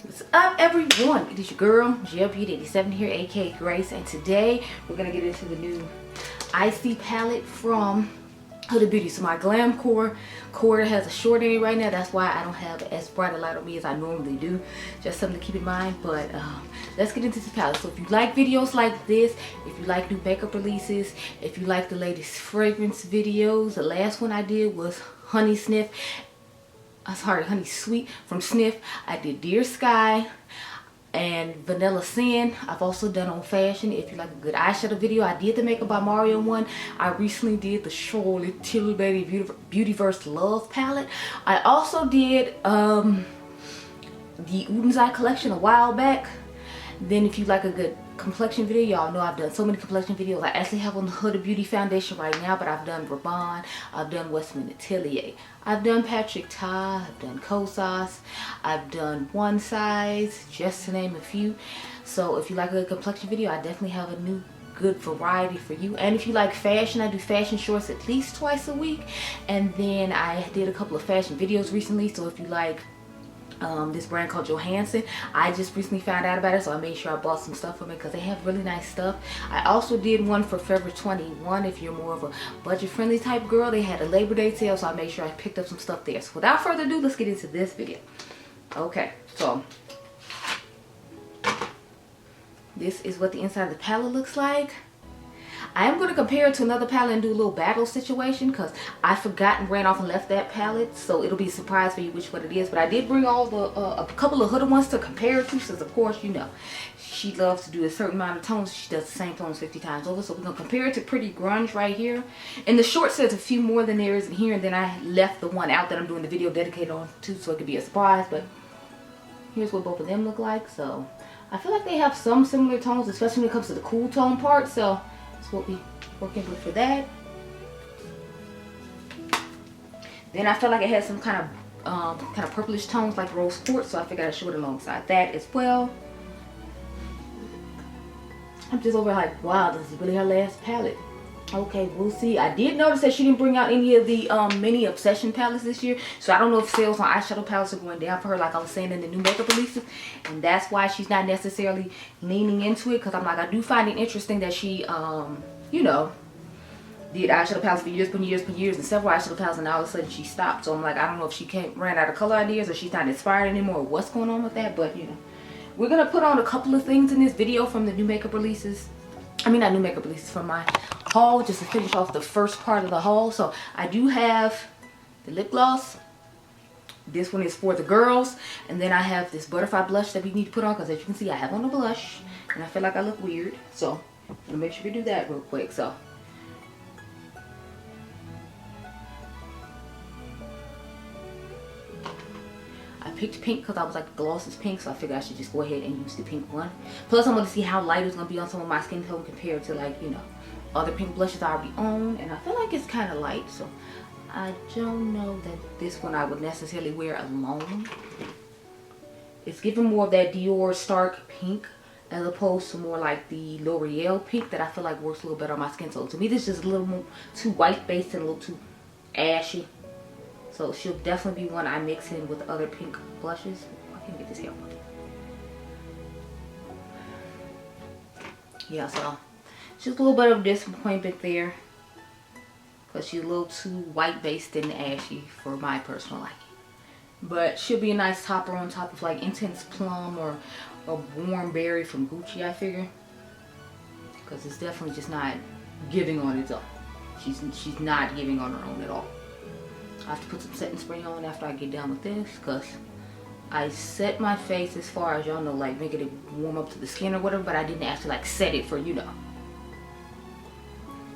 What's up, everyone? It is your girl Gelbeauty 87 here, aka Grace, and today we're gonna get into the new Icy palette from Huda Beauty. So my Glam Core has a short in it right now. That's why I don't have as bright a light on me as I normally do. Just something to keep in mind. But let's get into this palette. So if you like videos like this, if you like new makeup releases, if you like the latest fragrance videos, the last one I did was Honey Sweet from Snif. I did Dear Skye and Vanilla Sin. I've also done on fashion. If you like a good eyeshadow video, I did the Makeup by Mario one. I recently did the Charlotte Tilbury Beautyverse Love palette. I also did the Ulta collection a while back. Then if you like a good complexion video, y'all know I've done so many complexion videos. I actually have on the Huda Beauty foundation right now, but I've done Rabanne, I've done Westman Atelier, I've done Patrick Ta, I've done Kosas, I've done One Size, just to name a few. So if you like a good complexion video, I definitely have a new good variety for you. And if you like fashion, I do fashion shorts at least twice a week. And then I did a couple of fashion videos recently, so if you like this brand called Johansson, I just recently found out about it, so I made sure I bought some stuff from it because they have really nice stuff. I also did one for Forever 21 if you're more of a budget friendly type girl. They had a Labor Day sale, so I made sure I picked up some stuff there. So without further ado, let's get into this video. Okay, so this is what the inside of the palette looks like. I am going to compare it to another palette and do a little battle situation because I forgot and ran off and left that palette, so it'll be a surprise for you which one it is. But I did bring all the a couple of Huda ones to compare it to, since of course you know she loves to do a certain amount of tones. She does the same tones 50 times over, so we're going to compare it to Pretty Grunge right here. In the short says a few more than there is in here, and then I left the one out that I'm doing the video dedicated on to, so it could be a surprise. But here's what both of them look like. So I feel like they have some similar tones, especially when it comes to the cool tone part, so that's what we working with for that. Then I felt like it had some kind of purplish tones like rose quartz, so I figured I'd show it alongside that as well. I'm just over like, wow, this is really her last palette. Okay, we'll see. I did notice that she didn't bring out any of the mini Obsession palettes this year, so I don't know if sales on eyeshadow palettes are going down for her, like I was saying in the new makeup releases, and that's why she's not necessarily leaning into it. Because I'm like, I do find it interesting that she you know, did eyeshadow palettes for years and several eyeshadow palettes, and all of a sudden she stopped. So I'm like, I don't know if she ran out of color ideas or she's not inspired anymore or what's going on with that. But you know, we're gonna put on a couple of things in this video from the new makeup releases. I mean, not new makeup releases, from my haul, just to finish off the first part of the haul. So I do have the lip gloss. This one is for the girls. And then I have this butterfly blush that we need to put on, because as you can see, I have on a blush and I feel like I look weird. So I'm gonna make sure we do that real quick. So I picked pink because I was like, the gloss is pink, so I figured I should just go ahead and use the pink one. Plus I want to see how light it's going to be on some of my skin tone compared to, like, you know, other pink blushes I already own. And I feel like it's kind of light, so I don't know that this one I would necessarily wear alone. It's giving more of that Dior Stark pink as opposed to more like the L'Oreal pink that I feel like works a little better on my skin tone. To me, this is just a little more too white based and a little too ashy. So she'll definitely be one I mix in with other pink blushes. I can get this hair on. Yeah, so just a little bit of disappointment there, because she's a little too white based and ashy for my personal liking. But she'll be a nice topper on top of like Intense Plum or a Warm Berry from Gucci, I figure. Because it's definitely just not giving on its own. She's not giving on her own at all. I have to put some setting spray on after I get done with this, because I set my face as far as y'all know, like making it warm up to the skin or whatever, but I didn't actually like set it for, you know,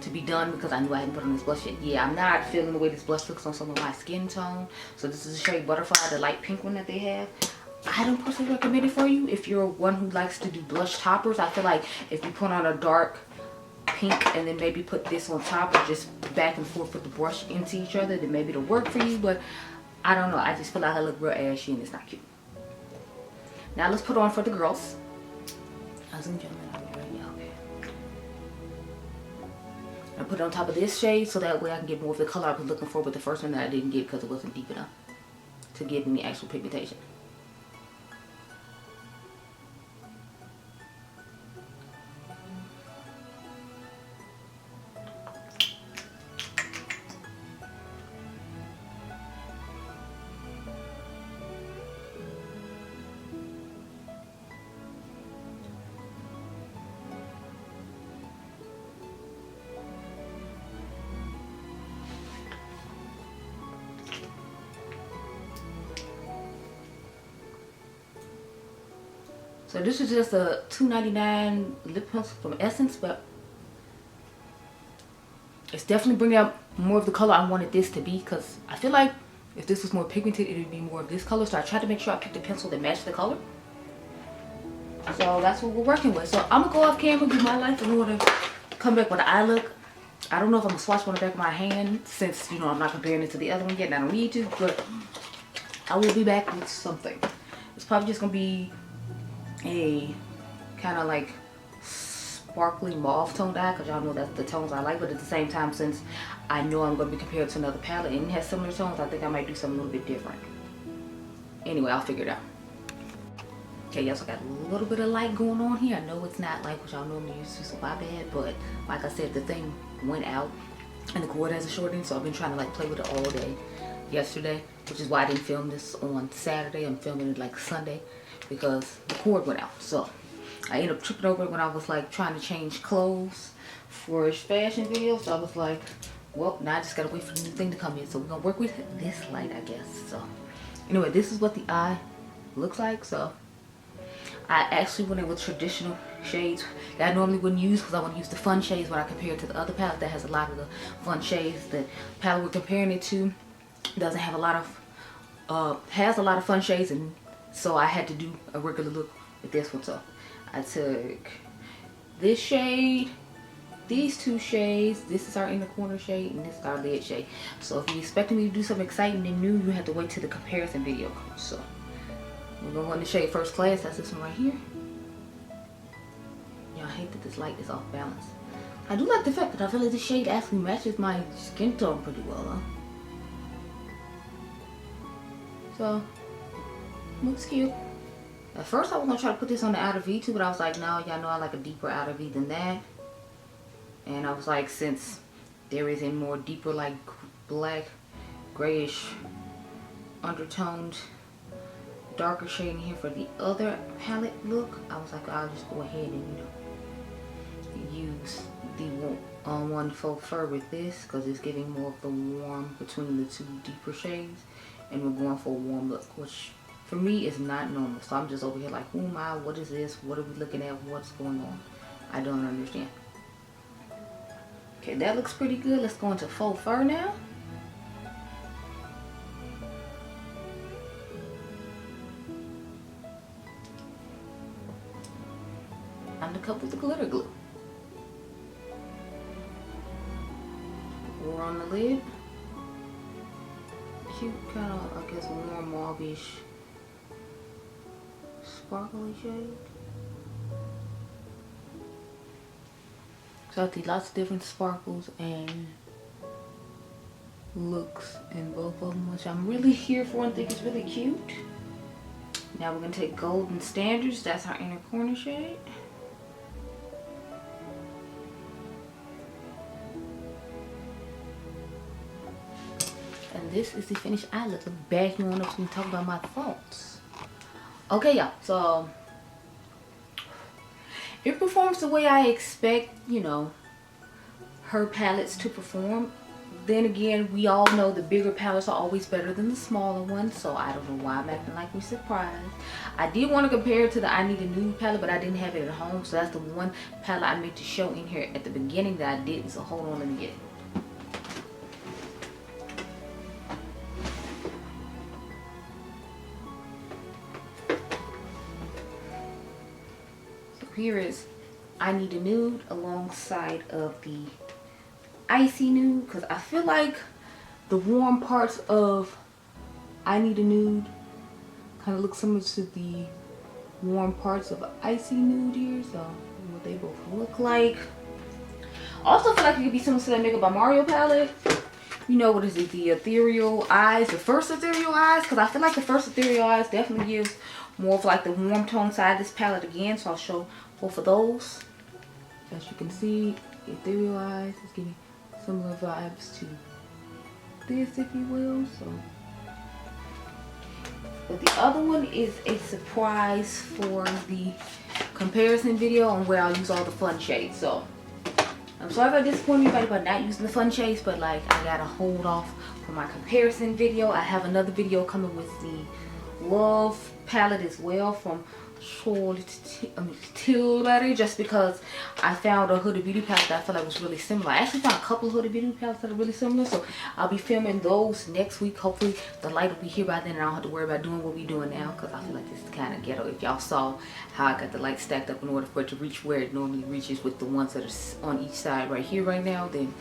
to be done, because I knew I hadn't put on this blush yet. Yeah, I'm not feeling the way this blush looks on some of my skin tone. So this is the shade Butterfly, the light pink one that they have. I don't personally recommend it for you if you're one who likes to do blush toppers. I feel like if you put on a dark pink and then maybe put this on top, or just back and forth with the brush into each other, then maybe it'll work for you. But I don't know, I just feel like I look real ashy and it's not cute. Now let's put on for the girls. Ladies and gentlemen, are we ready? Okay. I put it on top of this shade so that way I can get more of the color I was looking for with the first one that I didn't get because it wasn't deep enough to give me the actual pigmentation. So this is just a $2.99 lip pencil from Essence, but it's definitely bringing out more of the color I wanted this to be, because I feel like if this was more pigmented, it would be more of this color. So I tried to make sure I picked a pencil that matched the color. So that's what we're working with. So I'm gonna go off camera, do my life, and I'm gonna come back with an eye look. I don't know if I'm gonna swatch on the back of my hand, since, you know, I'm not comparing it to the other one yet and I don't need to, but I will be back with something. It's probably just gonna be a kind of like sparkly mauve toned eye, because y'all know that's the tones I like. But at the same time, since I know I'm gonna be compared to another palette and it has similar tones, I think I might do something a little bit different. Anyway, I'll figure it out. Okay, yes, I got a little bit of light going on here. I know it's not like what y'all normally used to, so my bad. But like I said, the thing went out and the cord has a shorting, so I've been trying to like play with it all day yesterday, which is why I didn't film this on Saturday. I'm filming it like Sunday because the cord went out. So I ended up tripping over it when I was like trying to change clothes for a fashion video. So I was like, well, now I just gotta wait for the new thing to come in. So we're gonna work with this light, I guess. So anyway, this is what the eye looks like. So I actually went in with traditional shades that I normally wouldn't use, because I want to use the fun shades when I compare it to the other palette that has a lot of the fun shades. The palette we're comparing it to doesn't have a lot of, has a lot of fun shades, and so I had to do a regular look with this one. So I took this shade, these two shades, this is our inner corner shade, and this is our lid shade. So if you're expecting me to do something exciting and new, you have to wait till the comparison video comes. So we're gonna go in the shade First Class. That's this one right here. Y'all, I hate that this light is off balance. I do like the fact that I feel like this shade actually matches my skin tone pretty well, huh? So, looks cute. At first I was gonna try to put this on the outer V too, but I was like, no, y'all know I like a deeper outer V than that. And I was like, since there is a more deeper, like black, grayish, undertoned, darker shade in here for the other palette look, I was like, I'll just go ahead and, you know, use the one faux fur with this, because it's giving more of the warm between the two deeper shades, and we're going for a warm look, which for me is not normal. So I'm just over here like, who am I? What is this? What are we looking at? What's going on? I don't understand. Okay, that looks pretty good. Let's go into faux fur now. And a couple of the glitter glue. Pour on the lid. Cute kind of, I guess, warm mauve-ish sparkly shade. So I see lots of different sparkles and looks in both of them, which I'm really here for and think is really cute. Now we're going to take Golden Standards. That's our inner corner shade. And this is the finished eye look. Back you on up and talk about my thoughts. Okay, y'all. So it performs the way I expect, you know, her palettes to perform. Then again, we all know the bigger palettes are always better than the smaller ones, so I don't know why I'm acting like we're surprised. I did want to compare it to the I Need a Nude palette, but I didn't have it at home, so that's the one palette I meant to show in here at the beginning that I didn't, so hold on, let me get it. So here is I Need a Nude alongside of the Icy Nude, because I feel like the warm parts of I Need a Nude kind of look similar to the warm parts of Icy Nude here, so what they both look like. Also feel like it could be similar to that Makeup by Mario palette. You know, what is it, the Ethereal Eyes, the first Ethereal Eyes, because I feel like the first Ethereal Eyes definitely gives more of like the warm tone side of this palette again, so I'll show both of those. As you can see, Ethereal Eyes is giving similar vibes to this, if you will. So, but the other one is a surprise for the comparison video on where I'll use all the fun shades. So I'm sorry if I disappoint anybody by not using the fun shades, but like I gotta hold off for my comparison video. I have another video coming with the Love palette as well from Tilbury, just because I found a Huda Beauty palette that I feel like was really similar. I actually found a couple of Huda Beauty palettes that are really similar, so I'll be filming those next week. Hopefully the light will be here by then and I don't have to worry about doing what we're doing now, because I feel like this is kind of ghetto. If y'all saw how I got the light stacked up in order for it to reach where it normally reaches with the ones that are on each side right here right now, then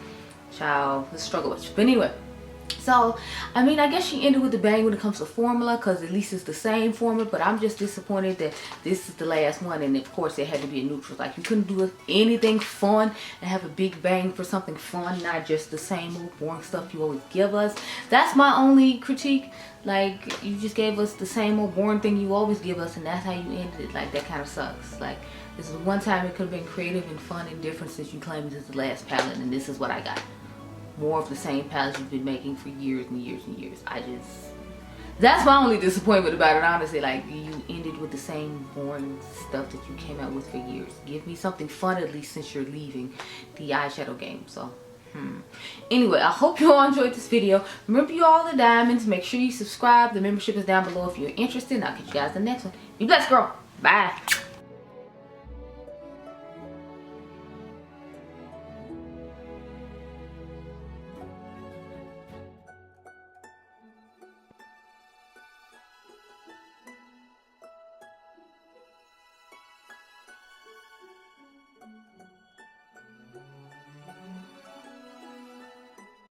child, let's struggle with you. But anyway, so I mean, I guess she ended with the bang when it comes to formula, because at least it's the same formula, but I'm just disappointed that this is the last one. And of course it had to be a neutral. Like, you couldn't do anything fun and have a big bang for something fun, not just the same old boring stuff you always give us. That's my only critique. Like, you just gave us the same old boring thing you always give us, and that's how you ended it. Like, that kind of sucks. Like, this is one time it could have been creative and fun and different, since you claimed this is the last palette, and this is what I got. More of the same palettes you've been making for years and years and years. That's my only disappointment about it, honestly. Like, you ended with the same boring stuff that you came out with for years. Give me something fun, at least, since you're leaving the eyeshadow game. So anyway, I hope you all enjoyed this video. Remember, you all the diamonds. Make sure you subscribe. The membership is down below if you're interested, and I'll catch you guys in the next one. Be blessed, girl. Bye.